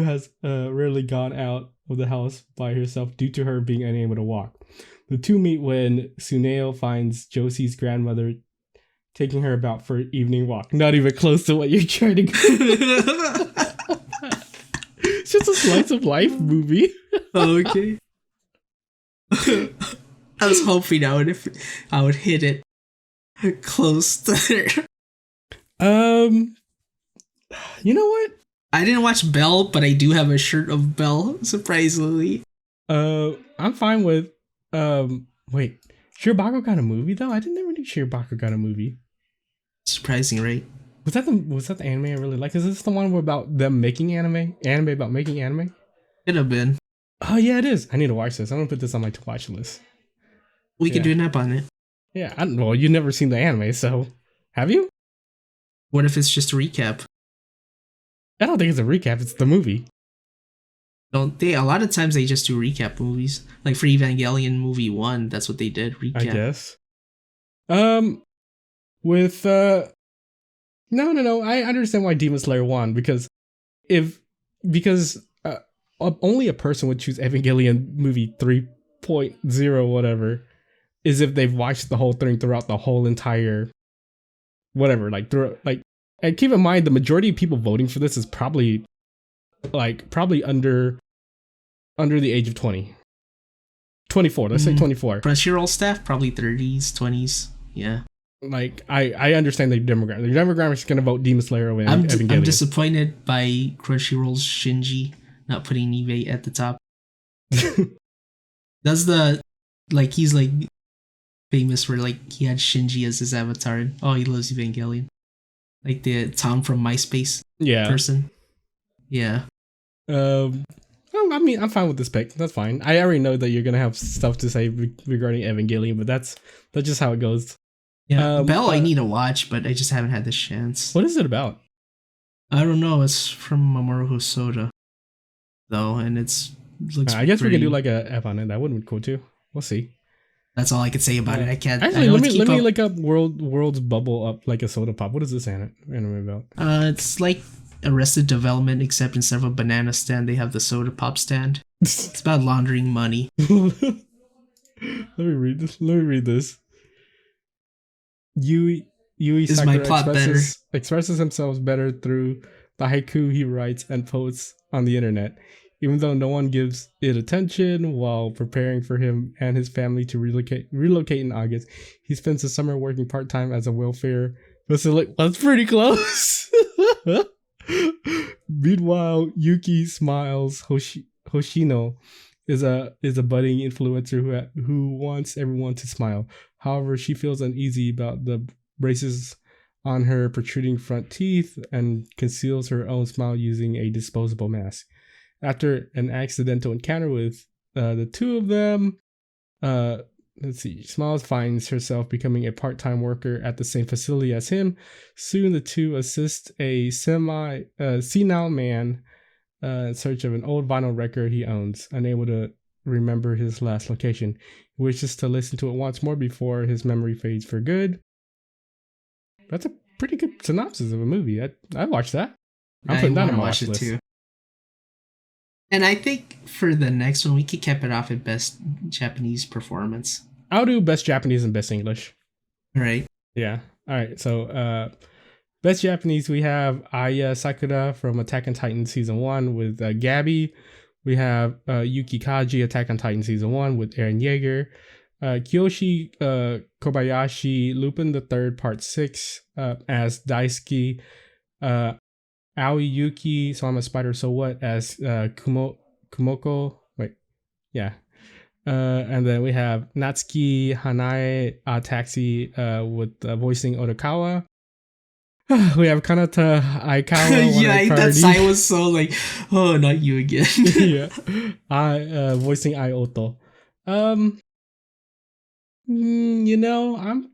has rarely gone out of the house by herself due to her being unable to walk. The two meet when Suneo finds Josie's grandmother taking her about for an evening walk. Not even close to what you're trying to go. It's just a slice of life movie. Okay. I was hoping I would hit it close to there. You know what? I didn't watch Belle, but I do have a shirt of Belle, surprisingly. I'm fine with Wait, Shirobako got a movie though? I didn't ever knew Shirobako got a movie. Surprising, right? Was that the anime I really like? Is this the one about them making anime? Anime about making anime? Could have been. Oh yeah, it is. I need to watch this. I'm gonna put this on my to watch list. We could Yeah. do an app on it. Yeah, I don't know. You've never seen the anime, so have you? What if it's just a recap? I don't think it's a recap. It's the movie. Don't they? A lot of times they just do recap movies. Like for Evangelion movie 1, that's what they did. Recap. I guess. With no. I understand why Demon Slayer won because only a person would choose Evangelion movie 3.0 whatever is if they've watched the whole thing throughout the whole entire whatever and keep in mind the majority of people voting for this is probably under the age of 20. 24, let's say 24. Crunchyroll staff probably 30s, 20s. Yeah. Like I understand the demographic. The demographic is going to vote Demon Slayer over Evangelion. I'm disappointed by Crunchyroll's Shinji not putting Eve at the top. That's he's like famous for like he had Shinji as his avatar and he loves Evangelion. Like the Tom from MySpace person. Yeah. Well, I mean, I'm fine with this pick. That's fine. I already know that you're gonna have stuff to say regarding Evangelion, but that's just how it goes. Yeah, Bell I need to watch, but I just haven't had the chance. What is it about? I don't know. It's from Mamoru Hosoda, though, and looks. I guess we can do like a app on it. That would be cool too. We'll see. That's all I can say about it. I can't. Actually, let me look up World's Bubble Up like a soda pop. What is this anime about? It's like Arrested Development, except instead of a banana stand, they have the soda pop stand. It's about laundering money. Let me read this. Yui Is Sakura my plot expresses himself better through the haiku he writes and posts on the internet, even though no one gives it attention. While preparing for him and his family to relocate in August, he spends the summer working part-time as a welfare facility. That's pretty close. Meanwhile, Yuki Smiles Hoshino is a budding influencer who wants everyone to smile. However, she feels uneasy about the braces on her protruding front teeth and conceals her own smile using a disposable mask. After an accidental encounter with the two of them, Smiles finds herself becoming a part-time worker at the same facility as him. Soon, the two assist a senile man in search of an old vinyl record he owns. Unable to remember his last location, he wishes to listen to it once more before his memory fades for good. That's a pretty good synopsis of a movie. I watched that. I'm putting that on my watch list too. And I think for the next one, we could cap it off at best Japanese performance. I'll do best Japanese and best English. All right. Yeah. All right. So, best Japanese, we have Aya Sakura from Attack on Titan Season 1 with Gabby. We have Yuki Kaji, Attack on Titan Season 1 with Eren Yeager. Kiyoshi Kobayashi, Lupin the Third Part 6 as Daisuke. Aoi Yuki, So I'm a Spider, So What as Kumoko. Wait. Yeah. And then we have Natsuki Hanae Taxi with voicing Otokawa. We have Kanata Aikawa. Yeah, that sigh was so like, oh, not you again. Yeah. Voicing Ioto. I'm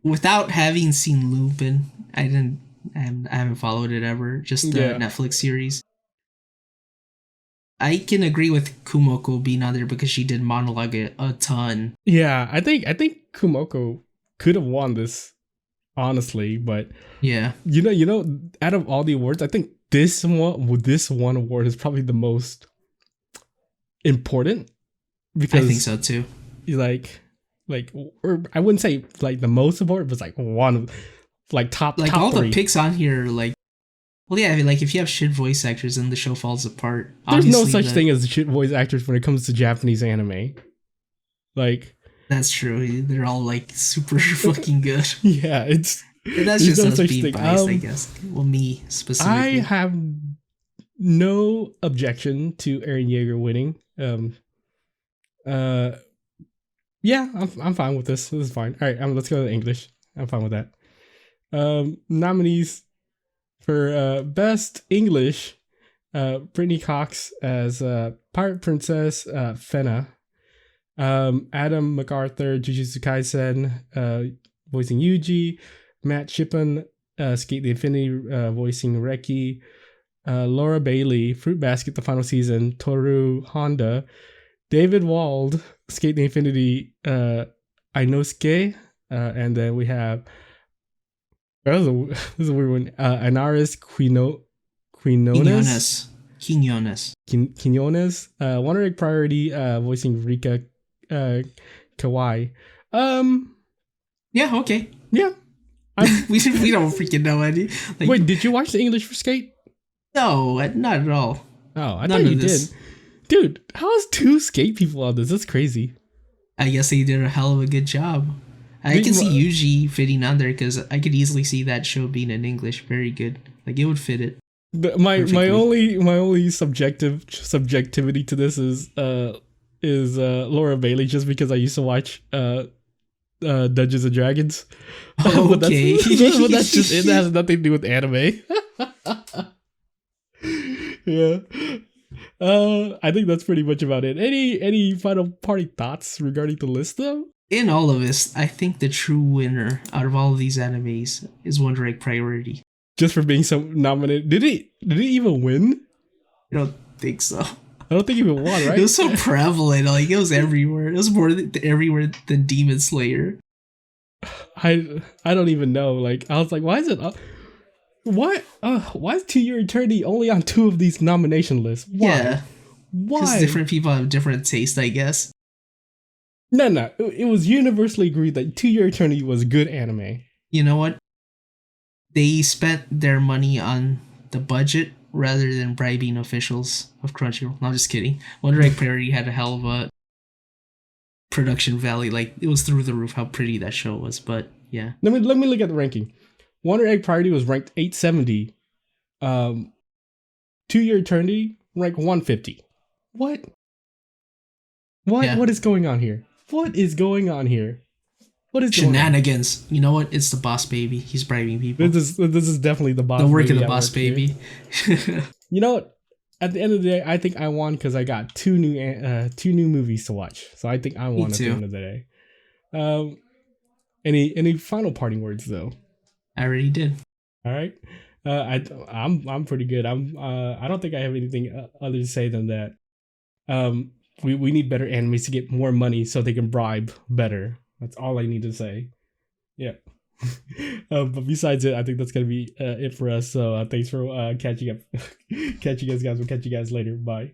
without having seen Lupin, I haven't followed it ever. Just the Netflix series. I can agree with Kumoko being on there because she did monologue a ton. Yeah, I think Kumoko could have won this, honestly, but yeah, out of all the awards, I think this one award is probably the most important because I think so too. Or I wouldn't say like the most important, but it's like one of top all three. The picks on here if you have shit voice actors, then the show falls apart. There's no such thing as shit voice actors when it comes to Japanese anime. That's true. They're all super fucking good. Yeah, that's just us being biased, I guess. Well, me specifically. I have no objection to Eren Yeager winning. Yeah, I'm fine with this. This is fine. All right, let's go to English. I'm fine with that. Nominees for best English: Brittany Cox as Pirate Princess Fena, Adam MacArthur, Jujutsu Kaisen, voicing Yuji, Matt Shippen, Skate the Infinity, voicing Reki, Laura Bailey, Fruit Basket, the final season, Toru Honda, David Wald, Skate the Infinity, Inosuke, and then we have this is a weird one. Anaris Quinones. Quinones. Wonder Egg Priority, voicing Rika Kawai. Yeah, okay. Yeah. we don't freaking know any. Like, wait, did you watch the English for Skate? No, not at all. Oh, I thought you did. Dude, how is 2 Skate people on this? That's crazy. I guess they did a hell of a good job. I can see Yuji fitting on there because I could easily see that show being in English very good. Like it would fit it. My only subjectivity to this is Laura Bailey, just because I used to watch Dungeons and Dragons. Oh, okay. but that's just it. That has nothing to do with anime. Yeah. I think that's pretty much about it. Any final party thoughts regarding the list though? In all of this, I think the true winner out of all of these animes is Wonder Egg Priority. Just for being so nominated. Did it even win? I don't think so. I don't think it even won, right? It was so prevalent. Like it was everywhere. It was more everywhere than Demon Slayer. I don't even know. Like I was like, why is it? Why is To Your Eternity only on 2 of these nomination lists? Why? Yeah. Why? Because different people have different taste, I guess. No. It was universally agreed that To Your Eternity was good anime. You know what? They spent their money on the budget rather than bribing officials of Crunchyroll. No, I'm just kidding. Wonder Egg Priority had a hell of a production value. Like it was through the roof how pretty that show was. But yeah. Let me look at the ranking. Wonder Egg Priority was ranked 870. To Your Eternity ranked 150. What? Yeah. What is going on here? What is going on here? What is shenanigans? You know what? It's the boss baby. He's bribing people. This is definitely the boss. The work of the boss baby. You know what? At the end of the day, I think I won because I got 2 new movies to watch. So I think I won at the end of the day. Any final parting words though? I already did. All right. I'm pretty good. I don't think I have anything other to say than that. We need better animes to get more money so they can bribe better. That's all I need to say. Yeah. But besides it, I think that's gonna be it for us. So thanks for catching up. Catch you guys. We'll catch you guys later. Bye.